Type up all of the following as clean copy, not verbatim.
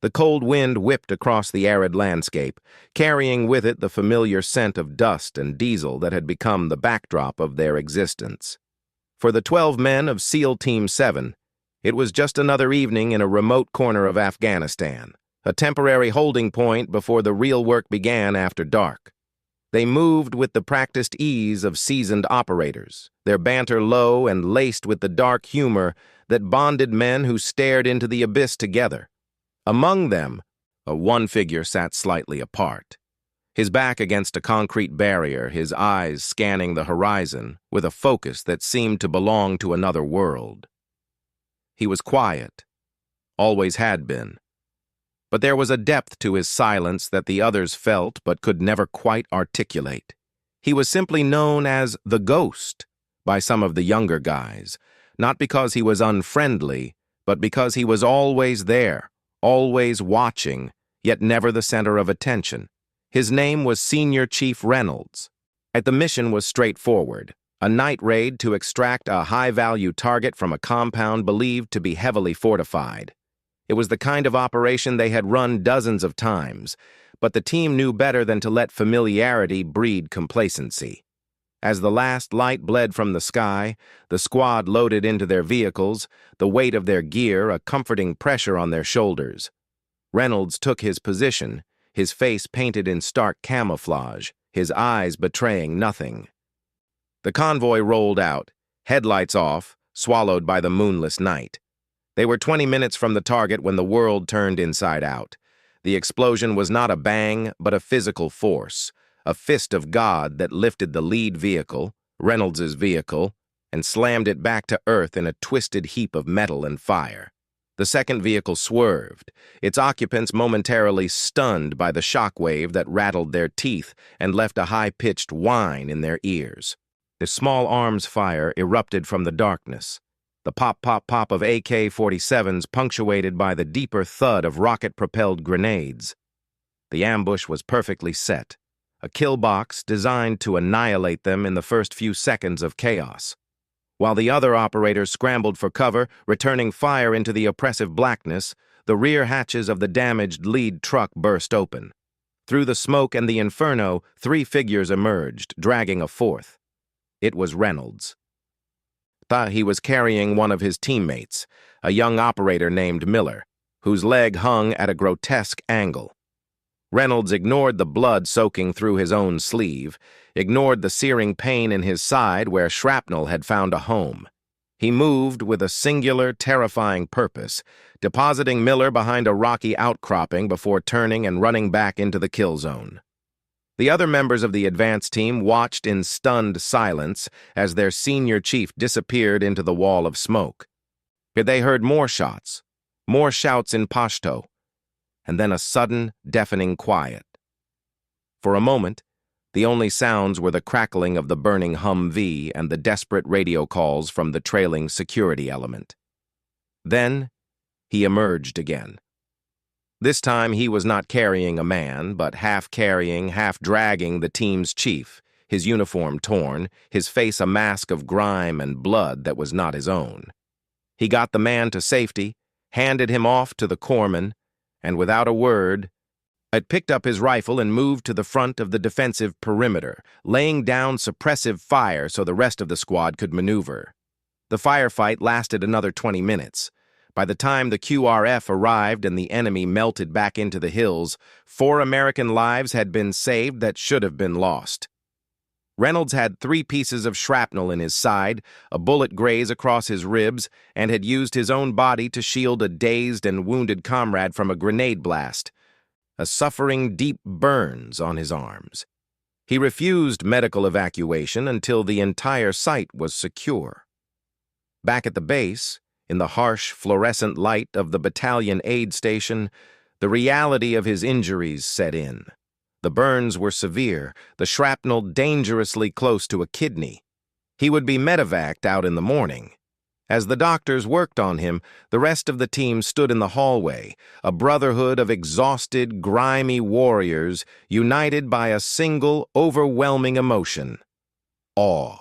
The cold wind whipped across the arid landscape, carrying with it the familiar scent of dust and diesel that had become the backdrop of their existence. For the 12 men of SEAL Team 7, it was just another evening in a remote corner of Afghanistan, a temporary holding point before the real work began after dark. They moved with the practiced ease of seasoned operators, their banter low and laced with the dark humor that bonded men who stared into the abyss together. Among them, one figure sat slightly apart, his back against a concrete barrier, his eyes scanning the horizon with a focus that seemed to belong to another world. He was quiet, always had been, but there was a depth to his silence that the others felt but could never quite articulate. He was simply known as the Ghost by some of the younger guys, not because he was unfriendly, but because he was always there, always watching, yet never the center of attention. His name was Senior Chief Reynolds. The mission was straightforward, a night raid to extract a high-value target from a compound believed to be heavily fortified. It was the kind of operation they had run dozens of times, but the team knew better than to let familiarity breed complacency. As the last light bled from the sky, the squad loaded into their vehicles, the weight of their gear a comforting pressure on their shoulders. Reynolds took his position, his face painted in stark camouflage, his eyes betraying nothing. The convoy rolled out, headlights off, swallowed by the moonless night. They were 20 minutes from the target when the world turned inside out. The explosion was not a bang, but a physical force, a fist of God that lifted the lead vehicle, Reynolds's vehicle, and slammed it back to earth in a twisted heap of metal and fire. The second vehicle swerved, its occupants momentarily stunned by the shockwave that rattled their teeth and left a high-pitched whine in their ears. The small arms fire erupted from the darkness, the pop-pop-pop of AK-47s punctuated by the deeper thud of rocket-propelled grenades. The ambush was perfectly set, a kill box designed to annihilate them in the first few seconds of chaos. While the other operators scrambled for cover, returning fire into the oppressive blackness, the rear hatches of the damaged lead truck burst open. Through the smoke and the inferno, 3 figures emerged, dragging a fourth. It was Reynolds. He was carrying one of his teammates, a young operator named Miller, whose leg hung at a grotesque angle. Reynolds ignored the blood soaking through his own sleeve, ignored the searing pain in his side where shrapnel had found a home. He moved with a singular, terrifying purpose, depositing Miller behind a rocky outcropping before turning and running back into the kill zone. The other members of the advance team watched in stunned silence as their senior chief disappeared into the wall of smoke. They heard more shots, more shouts in Pashto, and then a sudden, deafening quiet. For a moment, the only sounds were the crackling of the burning Humvee and the desperate radio calls from the trailing security element. Then, he emerged again. This time he was not carrying a man, but half carrying, half dragging the team's chief, his uniform torn, his face a mask of grime and blood that was not his own. He got the man to safety, handed him off to the corpsman, and without a word, had picked up his rifle and moved to the front of the defensive perimeter, laying down suppressive fire so the rest of the squad could maneuver. The firefight lasted another 20 minutes. By the time the QRF arrived and the enemy melted back into the hills, 4 American lives had been saved that should have been lost. Reynolds had 3 pieces of shrapnel in his side, a bullet graze across his ribs, and had used his own body to shield a dazed and wounded comrade from a grenade blast, suffering deep burns on his arms. He refused medical evacuation until the entire site was secure. Back at the base, in the harsh, fluorescent light of the battalion aid station, the reality of his injuries set in. The burns were severe, the shrapnel dangerously close to a kidney. He would be medevaced out in the morning. As the doctors worked on him, the rest of the team stood in the hallway, a brotherhood of exhausted, grimy warriors united by a single, overwhelming emotion: awe.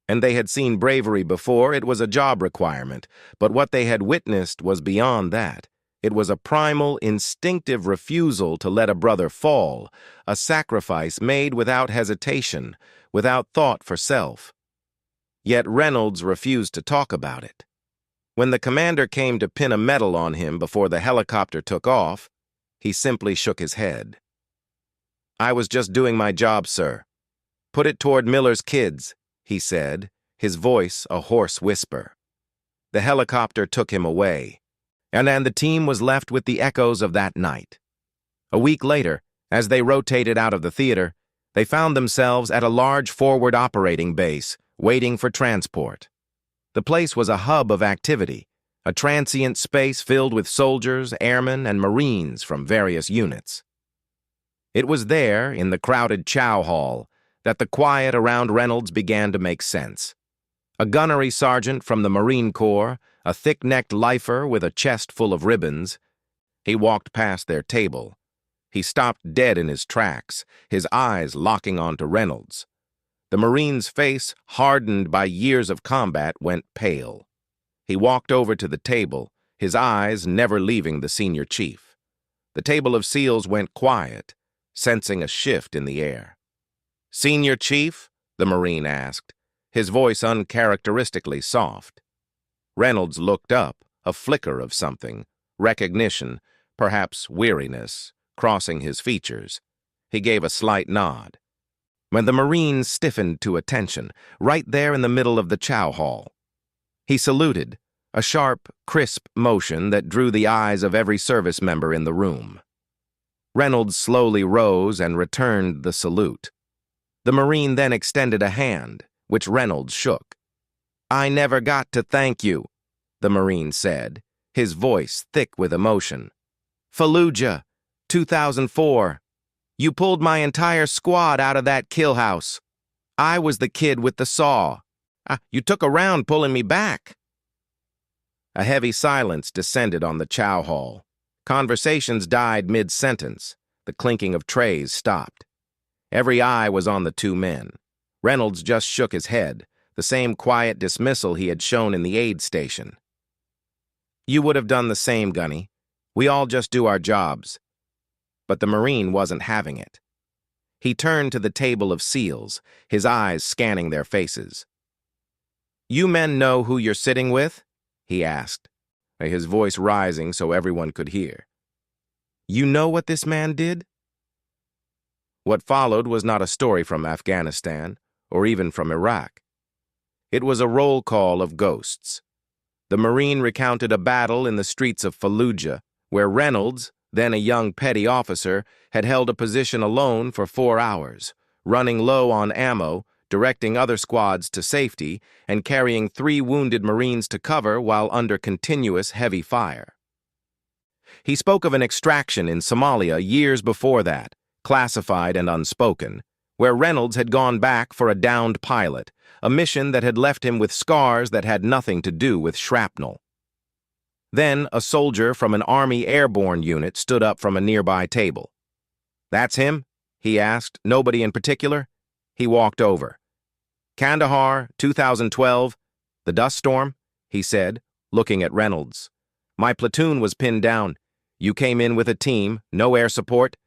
And they had seen bravery before. It was a job requirement, but what they had witnessed was beyond that. It was a primal, instinctive refusal to let a brother fall, a sacrifice made without hesitation, without thought for self. Yet Reynolds refused to talk about it. When the commander came to pin a medal on him before the helicopter took off, he simply shook his head. "I was just doing my job, sir. Put it toward Miller's kids," he said, his voice a hoarse whisper. The helicopter took him away, and the team was left with the echoes of that night. A week later, as they rotated out of the theater, they found themselves at a large forward operating base, waiting for transport. The place was a hub of activity, a transient space filled with soldiers, airmen, and Marines from various units. It was there, in the crowded chow hall, that the quiet around Reynolds began to make sense. A gunnery sergeant from the Marine Corps, a thick-necked lifer with a chest full of ribbons. He walked past their table. He stopped dead in his tracks, his eyes locking onto Reynolds. The Marine's face, hardened by years of combat, went pale. He walked over to the table, his eyes never leaving the senior chief. The table of SEALs went quiet, sensing a shift in the air. "Senior Chief?" the Marine asked, his voice uncharacteristically soft. Reynolds looked up, a flicker of something, recognition, perhaps weariness, crossing his features. He gave a slight nod. When the Marine stiffened to attention, right there in the middle of the chow hall. He saluted, a sharp, crisp motion that drew the eyes of every service member in the room. Reynolds slowly rose and returned the salute. The Marine then extended a hand, which Reynolds shook. "I never got to thank you," the Marine said, his voice thick with emotion. "Fallujah, 2004. You pulled my entire squad out of that kill house. I was the kid with the saw. You took a round pulling me back." A heavy silence descended on the chow hall. Conversations died mid-sentence. The clinking of trays stopped. Every eye was on the two men. Reynolds just shook his head, the same quiet dismissal he had shown in the aid station. "You would have done the same, Gunny. We all just do our jobs." But the Marine wasn't having it. He turned to the table of SEALs, his eyes scanning their faces. "You men know who you're sitting with?" he asked, his voice rising so everyone could hear. "You know what this man did?" What followed was not a story from Afghanistan, or even from Iraq. It was a roll call of ghosts. The Marine recounted a battle in the streets of Fallujah, where Reynolds, then a young petty officer, had held a position alone for 4 hours, running low on ammo, directing other squads to safety, and carrying 3 wounded Marines to cover while under continuous heavy fire. He spoke of an extraction in Somalia years before that, classified and unspoken, where Reynolds had gone back for a downed pilot, a mission that had left him with scars that had nothing to do with shrapnel. Then a soldier from an Army airborne unit stood up from a nearby table. "That's him?" he asked. "Nobody in particular?" He walked over. "Kandahar, 2012, the dust storm," he said, looking at Reynolds. "My platoon was pinned down. You came in with a team, no air support,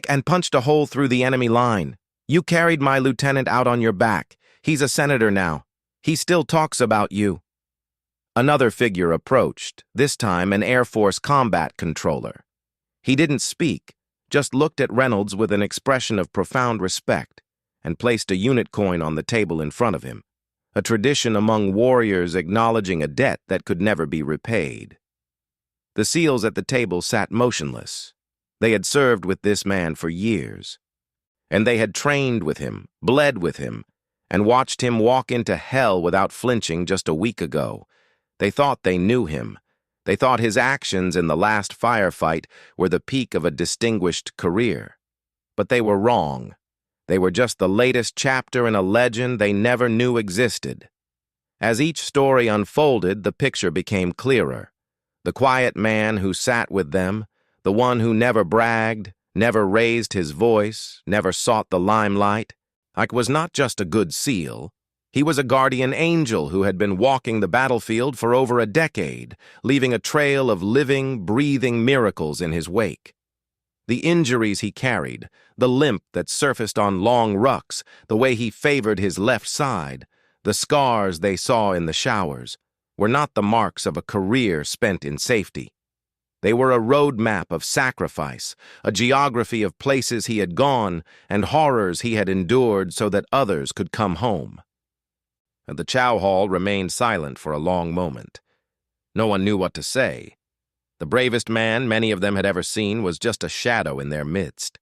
and punched a hole through the enemy line. You carried my lieutenant out on your back. He's a senator now. He still talks about you." Another figure approached, this time an Air Force combat controller. He didn't speak, just looked at Reynolds with an expression of profound respect, and placed a unit coin on the table in front of him, a tradition among warriors acknowledging a debt that could never be repaid. The SEALs at the table sat motionless. They had served with this man for years, and they had trained with him, bled with him, and watched him walk into hell without flinching just a week ago. They thought they knew him. They thought his actions in the last firefight were the peak of a distinguished career. But they were wrong. They were just the latest chapter in a legend they never knew existed. As each story unfolded, the picture became clearer. The quiet man who sat with them, the one who never bragged, never raised his voice, never sought the limelight, was not just a good SEAL. He was a guardian angel who had been walking the battlefield for over a decade, leaving a trail of living, breathing miracles in his wake. The injuries he carried, the limp that surfaced on long rucks, the way he favored his left side, the scars they saw in the showers, were not the marks of a career spent in safety. They were a road map of sacrifice, a geography of places he had gone and horrors he had endured so that others could come home. And the chow hall remained silent for a long moment. No one knew what to say. The bravest man many of them had ever seen was just a shadow in their midst.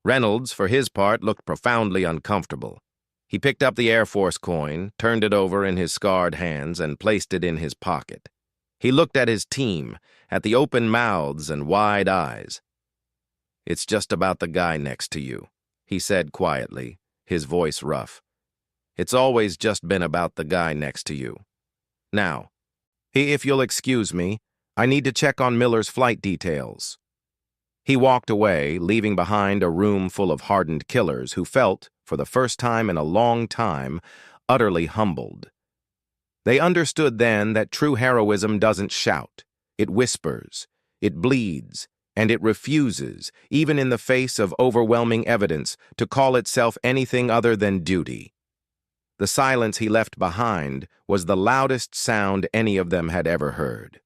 Reynolds, for his part, looked profoundly uncomfortable. He picked up the Air Force coin, turned it over in his scarred hands, and placed it in his pocket. He looked at his team, at the open mouths and wide eyes. "It's just about the guy next to you," he said quietly, his voice rough. "It's always just been about the guy next to you. Now, if you'll excuse me, I need to check on Miller's flight details." He walked away, leaving behind a room full of hardened killers who felt, for the first time in a long time, utterly humbled. They understood then that true heroism doesn't shout. It whispers, it bleeds, and it refuses, even in the face of overwhelming evidence, to call itself anything other than duty. The silence he left behind was the loudest sound any of them had ever heard.